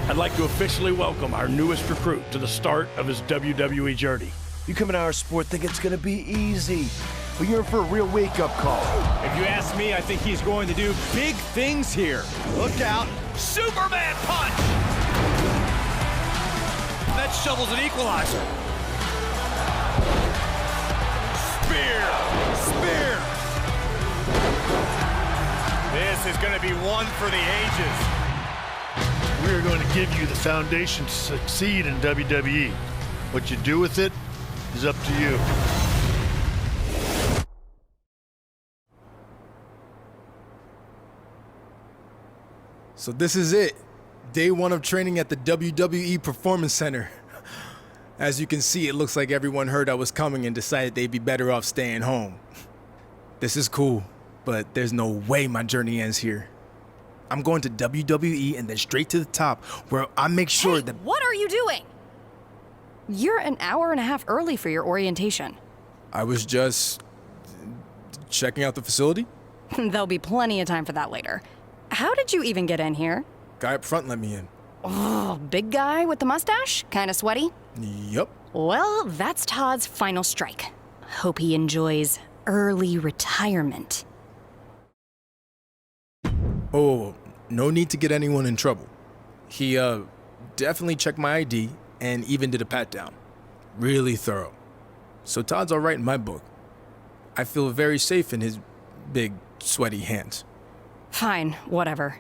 I'd like to officially welcome our newest recruit to the start of his WWE journey. You come into our sport thinking it's gonna be easy, but you're in for a real wake-up call. If you ask me, I think he's going to do big things here. Look out. Superman punch! That shovel's an equalizer. Spear! Spear! This is going to be one for the ages. We are going to give you the foundation to succeed in WWE. What you do with it is up to you. So this is it. Day one of training at the WWE Performance Center. As you can see, it looks like everyone heard I was coming and decided they'd be better off staying home. This is cool, but there's no way my journey ends here. I'm going to WWE and then straight to the top, where I make sure that— What are you doing? You're an hour and a half early for your orientation. I was just checking out the facility. There'll be plenty of time for that later. How did you even get in here? Guy up front let me in. Oh, big guy with the mustache? Kinda sweaty? Yup. Well, that's Todd's final strike. Hope he enjoys early retirement. Oh, no need to get anyone in trouble. He, definitely checked my ID and even did a pat-down. Really thorough. So Todd's all right in my book. I feel very safe in his big, sweaty hands. Fine, whatever.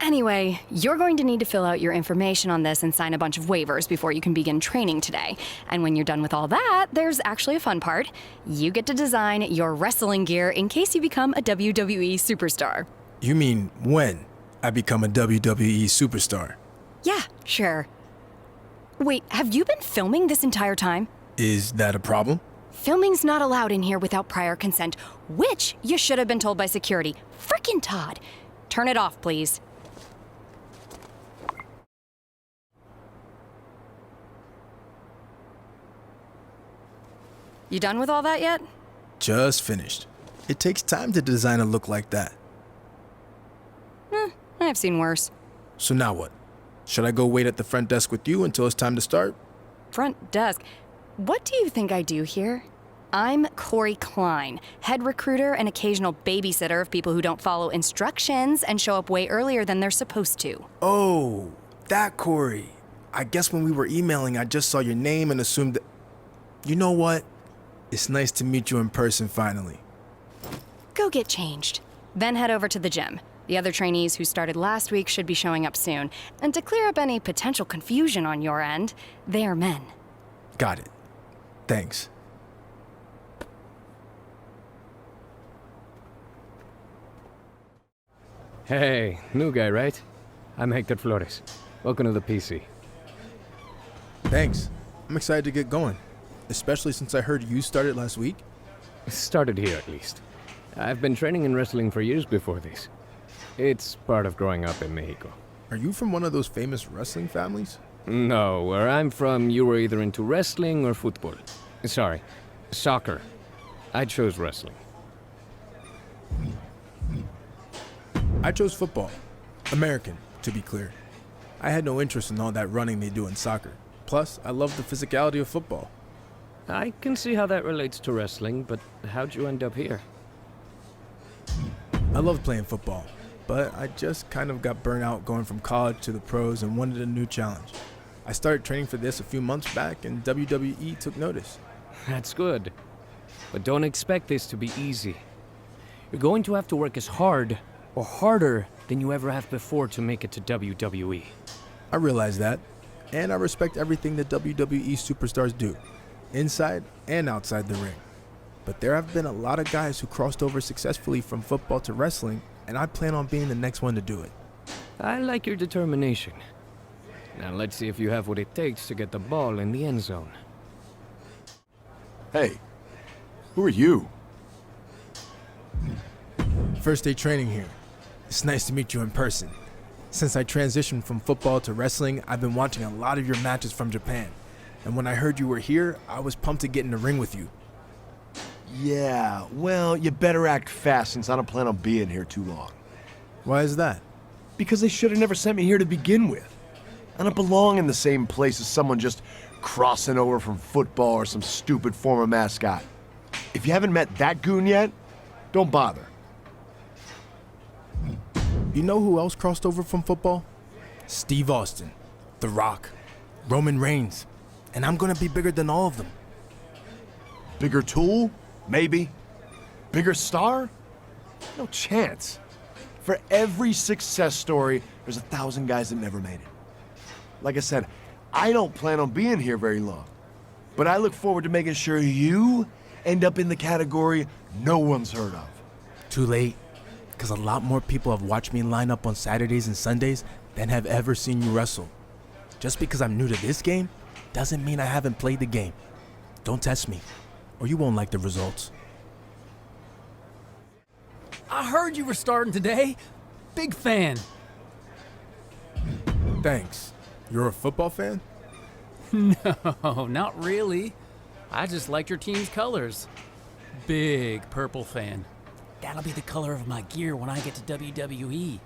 Anyway, you're going to need to fill out your information on this and sign a bunch of waivers before you can begin training today. And when you're done with all that, there's actually a fun part. You get to design your wrestling gear in case you become a WWE Superstar. You mean when I become a WWE Superstar? Yeah, sure. Wait, have you been filming this entire time? Is that a problem? Filming's not allowed in here without prior consent, which you should have been told by security. Frickin' Todd. Turn it off, please. You done with all that yet? Just finished. It takes time to design a look like that. I've seen worse. So now what? Should I go wait at the front desk with you until it's time to start? Front desk. What do you think I do here? I'm Corey Klein, head recruiter and occasional babysitter of people who don't follow instructions and show up way earlier than they're supposed to. Oh, that Corey. I guess when we were emailing, I just saw your name and assumed that— You know what? It's nice to meet you in person finally. Go get changed. Then head over to the gym. The other trainees who started last week should be showing up soon. And to clear up any potential confusion on your end, they are men. Got it. Thanks. Hey, new guy, right? I'm Hector Flores. Welcome to the PC. Thanks. I'm excited to get going, especially since I heard you started last week. Started here, at least. I've been training in wrestling for years before this. It's part of growing up in Mexico. Are you from one of those famous wrestling families? No, where I'm from, you were either into wrestling or football. Sorry, soccer. I chose wrestling. I chose football. American, to be clear. I had no interest in all that running they do in soccer. Plus, I love the physicality of football. I can see how that relates to wrestling, but how'd you end up here? I love playing football, but I just kind of got burnt out going from college to the pros and wanted a new challenge. I started training for this a few months back, and WWE took notice. That's good. But don't expect this to be easy. You're going to have to work as hard or harder than you ever have before to make it to WWE. I realize that, and I respect everything the WWE Superstars do, inside and outside the ring. But there have been a lot of guys who crossed over successfully from football to wrestling, and I plan on being the next one to do it. I like your determination. Now let's see if you have what it takes to get the ball in the end zone. Hey, who are you? First day training here. It's nice to meet you in person. Since I transitioned from football to wrestling, I've been watching a lot of your matches from Japan. And when I heard you were here, I was pumped to get in the ring with you. Yeah, well, you better act fast since I don't plan on being here too long. Why is that? Because they should have never sent me here to begin with. I don't belong in the same place as someone just crossing over from football or some stupid former mascot. If you haven't met that goon yet, don't bother. You know who else crossed over from football? Steve Austin, The Rock, Roman Reigns. And I'm gonna be bigger than all of them. Bigger tool? Maybe. Bigger star? No chance. For every success story, there's 1,000 guys that never made it. Like I said, I don't plan on being here very long. But I look forward to making sure you end up in the category no one's heard of. Too late, because a lot more people have watched me line up on Saturdays and Sundays than have ever seen you wrestle. Just because I'm new to this game doesn't mean I haven't played the game. Don't test me, or you won't like the results. I heard you were starting today. Big fan. Thanks. You're a football fan? No, not really. I just liked your team's colors. Big purple fan. That'll be the color of my gear when I get to WWE.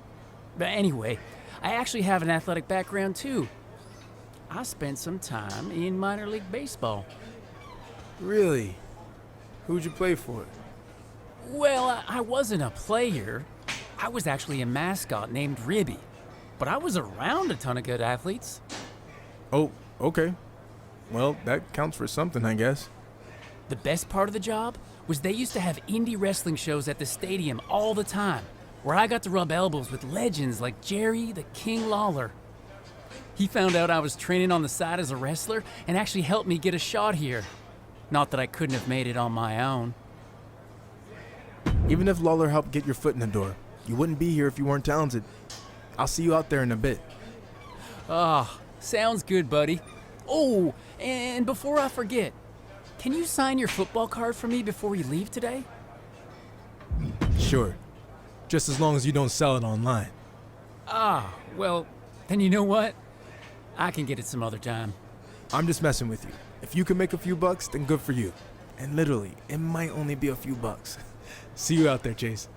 But anyway, I actually have an athletic background too. I spent some time in minor league baseball. Really? Who'd you play for? Well, I wasn't a player. I was actually a mascot named Ribby. But I was around a ton of good athletes. Oh, okay. Well, that counts for something, I guess. The best part of the job was they used to have indie wrestling shows at the stadium all the time, where I got to rub elbows with legends like Jerry the King Lawler. He found out I was training on the side as a wrestler and actually helped me get a shot here. Not that I couldn't have made it on my own. Even if Lawler helped get your foot in the door, you wouldn't be here if you weren't talented. I'll see you out there in a bit. Ah, sounds good, buddy. Oh, and before I forget, can you sign your football card for me before you leave today? Sure. Just as long as you don't sell it online. Ah, well, then you know what? I can get it some other time. I'm just messing with you. If you can make a few bucks, then good for you. And literally, it might only be a few bucks. See you out there, Chase.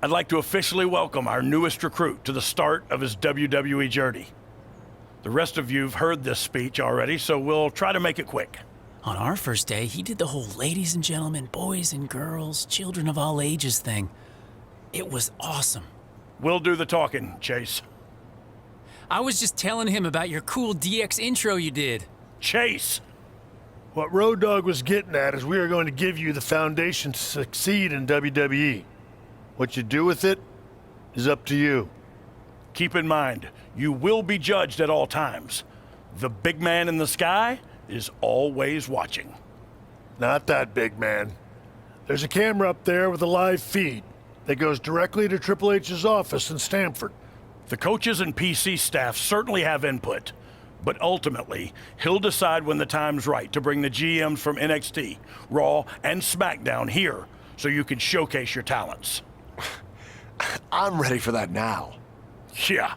I'd like to officially welcome our newest recruit to the start of his WWE journey. The rest of you've heard this speech already, so we'll try to make it quick. On our first day, he did the whole ladies and gentlemen, boys and girls, children of all ages thing. It was awesome. We'll do the talking, Chase. I was just telling him about your cool DX intro you did. Chase! What Road Dogg was getting at is we are going to give you the foundation to succeed in WWE. What you do with it is up to you. Keep in mind, you will be judged at all times. The big man in the sky is always watching. Not that big man. There's a camera up there with a live feed that goes directly to Triple H's office in Stamford. The coaches and PC staff certainly have input, but ultimately, he'll decide when the time's right to bring the GMs from NXT, Raw, and SmackDown here so you can showcase your talents. I'm ready for that now. Yeah,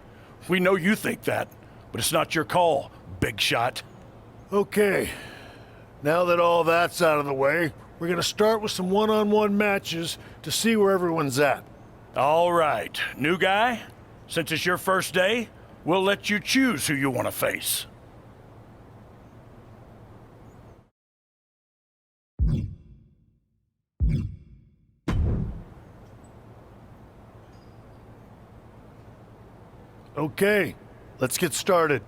we know you think that, but it's not your call, big shot. Okay, now that all that's out of the way, we're gonna start with some one-on-one matches to see where everyone's at. All right, new guy, since it's your first day, we'll let you choose who you want to face. Okay, let's get started.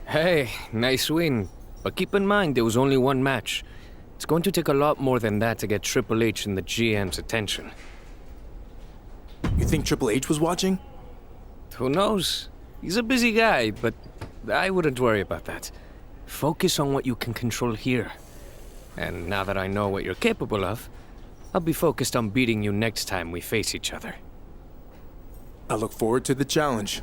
Hey, nice win. But keep in mind, there was only one match. It's going to take a lot more than that to get Triple H and the GM's attention. You think Triple H was watching? Who knows? He's a busy guy, but I wouldn't worry about that. Focus on what you can control here. And now that I know what you're capable of, I'll be focused on beating you next time we face each other. I look forward to the challenge.